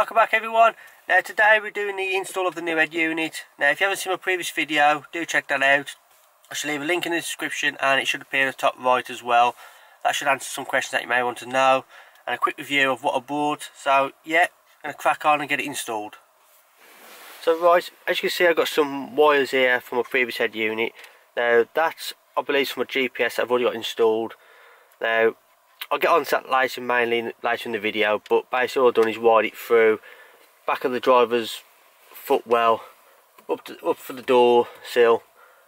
Welcome back everyone. Now today we're doing the install of the new head unit. Now if you haven't seen my previous video, do check that out. I shall leave a link in the description and it should appear at the top right as well. That should answer some questions that you may want to know, and a quick review of what I bought. So yeah, I'm going to crack on and get it installed. So right, as you can see I've got some wires here from my previous head unit. Now that's, I believe, from a GPS that I've already got installed. Now I'll get on to that later in the video, but basically all I've done is wire it through back of the driver's footwell up for the door sill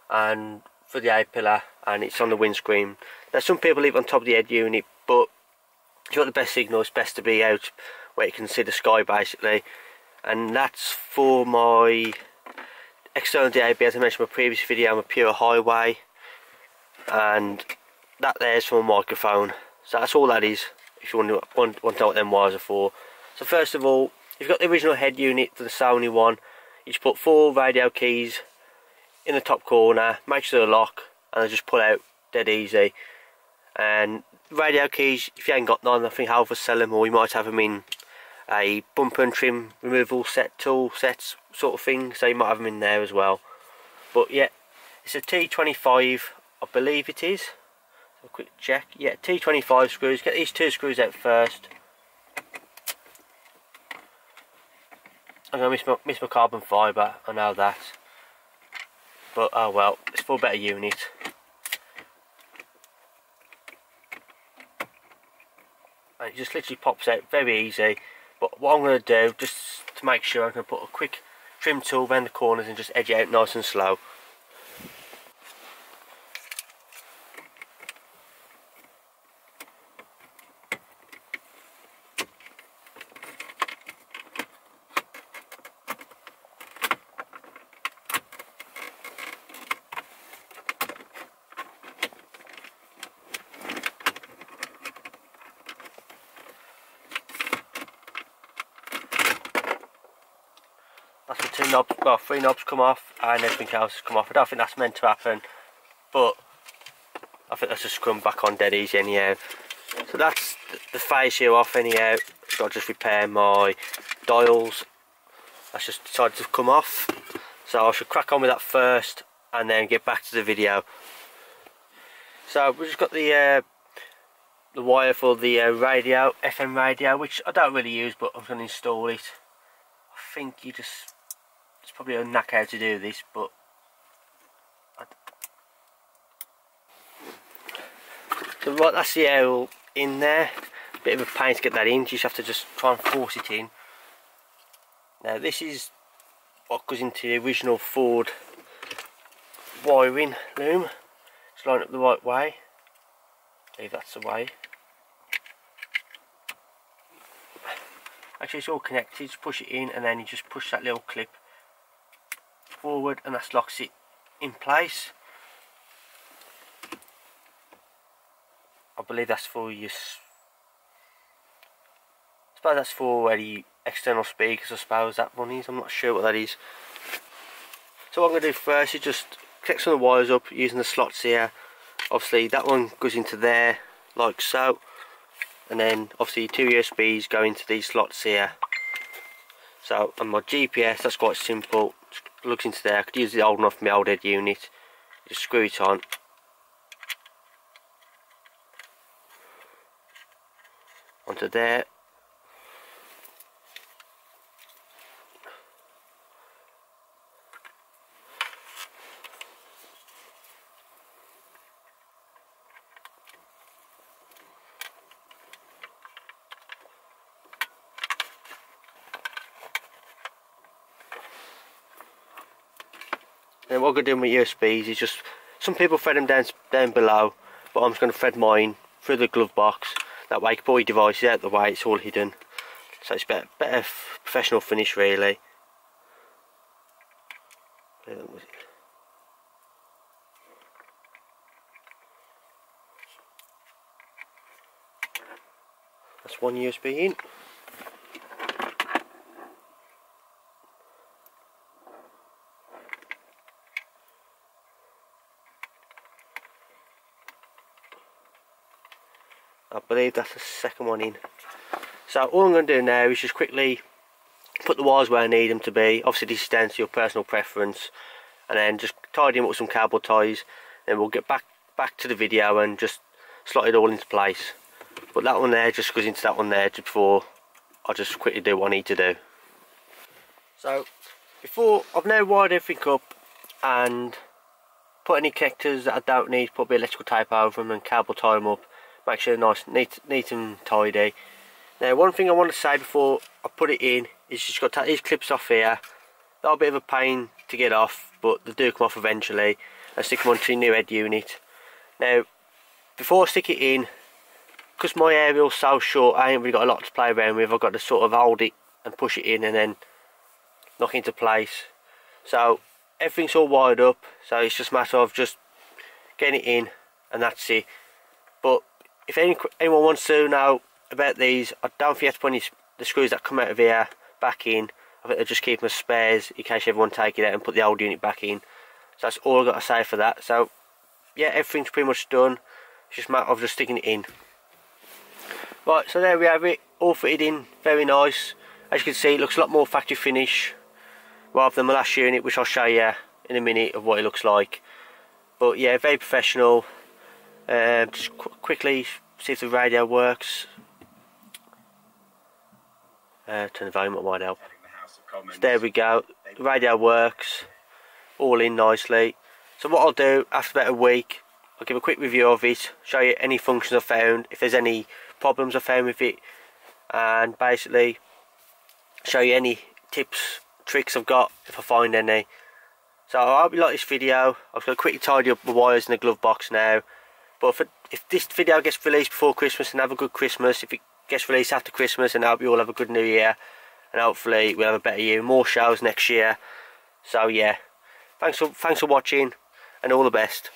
and for the A-pillar, and it's on the windscreen. Now some people leave it on top of the head unit, but if you want the best signal it's best to be out where you can see the sky basically, and that's for my external DAB, as I mentioned in my previous video. I'm a pure highway, and that there's for my microphone. So that's all that is, if you want to know what them wires are for. So first of all, if you've got the original head unit for the Sony one, you just put 4 radio keys in the top corner, make sure they lock, and they just pull out dead easy. And radio keys, if you ain't got none, I think Alpha sell them, or you might have them in a bumper and trim removal set, tool sets sort of thing, so you might have them in there as well. But yeah, it's a T25, I believe it is. A quick check. Yeah, T25 screws. Get these 2 screws out first. I'm going to miss my carbon fibre, I know that, but oh well, it's for a better unit. And it just literally pops out very easy. But what I'm going to do, just to make sure, I'm going to put a quick trim tool around the corners and just edge it out nice and slow. That's the 2 knobs, well 3 knobs come off, and everything else has come off. I don't think that's meant to happen, but I think that's just come back on dead easy anyhow. So that's the phase here off anyhow. So I'll just repair my dials. That's just decided to come off. So I should crack on with that first and then get back to the video. So we've just got the wire for the radio, FM radio, which I don't really use, but I'm going to install it. I think it's probably a knack how to do this, but so right, that's the air in there. Bit of a pain to get that in. You just have to just try and force it in. Now this is what goes into the original Ford wiring loom. Just line up the right way. I believe that's the way. Actually it's all connected. Just push it in and then you just push that little clip forward and that locks it in place. I believe that's for your, I suppose that's for the external speakers, I suppose that one is. I'm not sure what that is. So what I'm going to do first is just connect some of the wires up using the slots here. Obviously that one goes into there like so, and then obviously 2 USBs go into these slots here. So on my GPS, that's quite simple. Just plugs into there. I could use the old one off my old head unit. Just screw it on. Onto there. And what I'm going to do with my USBs is just, some people thread them down below, but I'm just going to thread mine through the glove box. That way you can put your devices out the way, it's all hidden. So it's better professional finish really. That's one USB in. I believe that's the second one in. So all I'm going to do now is just quickly put the wires where I need them to be. Obviously this is down to your personal preference, and then just tidy them up with some cable ties, and we'll get back to the video and just slot it all into place. But that one there just goes into that one there just before I just quickly do what I need to do. So before, I've now wired everything up and put any connectors that I don't need, put a bit of electrical tape over them and cable tie them up, make sure they're nice, neat and tidy. Now one thing I want to say before I put it in is just got to take these clips off here. They're a bit of a pain to get off, but they do come off eventually, and stick them onto your new head unit. Now before I stick it in, because my aerial's so short, I ain't really got a lot to play around with. I've got to sort of hold it and push it in and then knock it into place. So everything's all wired up, so it's just a matter of just getting it in, and that's it. But if anyone wants to know about these, I don't think you have to put any the screws that come out of here back in. I think they'll just keep them as spares in case everyone take it out and put the old unit back in. So that's all I've got to say for that. So yeah, everything's pretty much done. It's just a matter of just sticking it in. Right, so there we have it, all fitted in, very nice. As you can see, it looks a lot more factory finish rather than my last unit, which I'll show you in a minute of what it looks like. But yeah, very professional. Just quickly see if the radio works. Turn the volume up, might help. So there we go, the radio works, all in nicely. So what I'll do after about a week, I'll give a quick review of it, show you any functions I've found, if there's any problems I found with it, and basically show you any tips, tricks I've got if I find any. So I hope you like this video. I'm just going to quickly tidy up the wires in the glove box now. But if this video gets released before Christmas, then have a good Christmas. If it gets released after Christmas, then I hope you all have a good New Year, and hopefully we'll have a better year, more shows next year. So yeah, thanks for watching, and all the best.